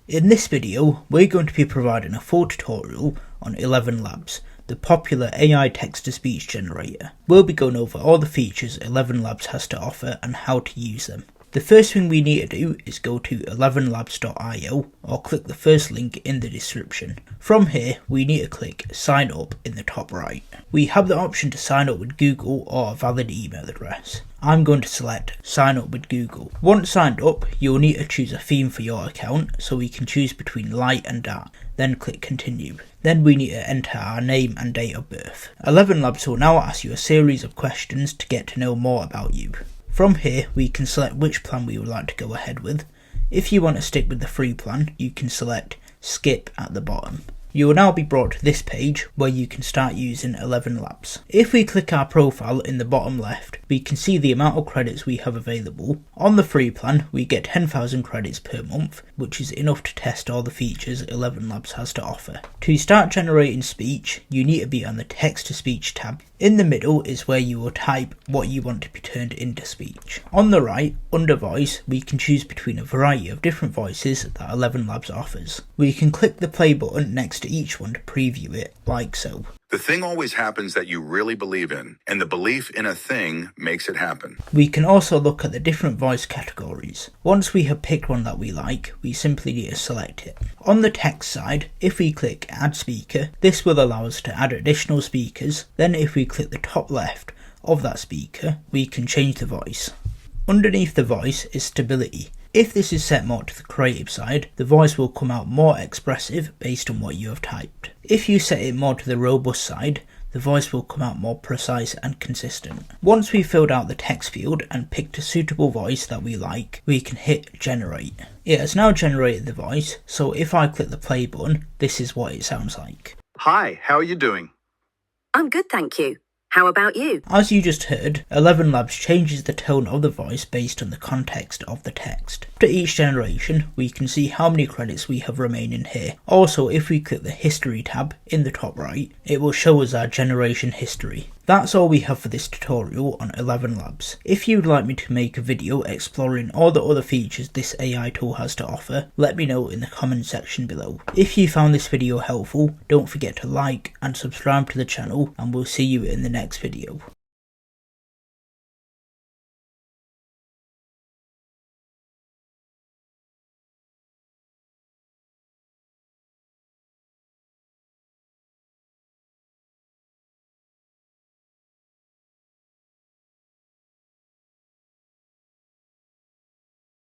In this video, we're going to be providing a full tutorial on ElevenLabs, the popular AI text-to-speech generator. We'll be going over all the features ElevenLabs has to offer and how to use them. The first thing we need to do is go to ElevenLabs.io or click the first link in the description. From here, we need to click Sign Up in the top right. We have the option to sign up with Google or a valid email address. I'm going to select Sign Up with Google. Once signed up, you'll need to choose a theme for your account, so we can choose between light and dark. Then click Continue. Then we need to enter our name and date of birth. ElevenLabs will now ask you a series of questions to get to know more about you. From here, we can select which plan we would like to go ahead with. If you want to stick with the free plan, you can select Skip at the bottom. You will now be brought to this page where you can start using ElevenLabs. If we click our profile in the bottom left, we can see the amount of credits we have available. On the free plan, we get 10,000 credits per month, which is enough to test all the features ElevenLabs has to offer. To start generating speech, you need to be on the text-to-speech tab. In the middle is where you will type what you want to be turned into speech. On the right, under voice, we can choose between a variety of different voices that ElevenLabs offers. We can click the play button next to each one to preview it, like so. The thing always happens that you really believe in, and the belief in a thing makes it happen. We can also look at the different voice categories. Once we have picked one that we like, we simply need to select it. On the text side, if we click Add Speaker, this will allow us to add additional speakers. Then if we click the top left of that speaker, we can change the voice. Underneath the voice is stability. If this is set more to the creative side, the voice will come out more expressive based on what you have typed. If you set it more to the robust side, the voice will come out more precise and consistent. Once we've filled out the text field and picked a suitable voice that we like, we can hit Generate. It has now generated the voice, so if I click the play button, this is what it sounds like. Hi, how are you doing? I'm good, thank you. How about you? As you just heard, ElevenLabs changes the tone of the voice based on the context of the text. After each generation, we can see how many credits we have remaining here. Also, if we click the History tab in the top right, it will show us our generation history. That's all we have for this tutorial on ElevenLabs. If you'd like me to make a video exploring all the other features this AI tool has to offer, let me know in the comment section below. If you found this video helpful, don't forget to like and subscribe to the channel, and we'll see you in the next video.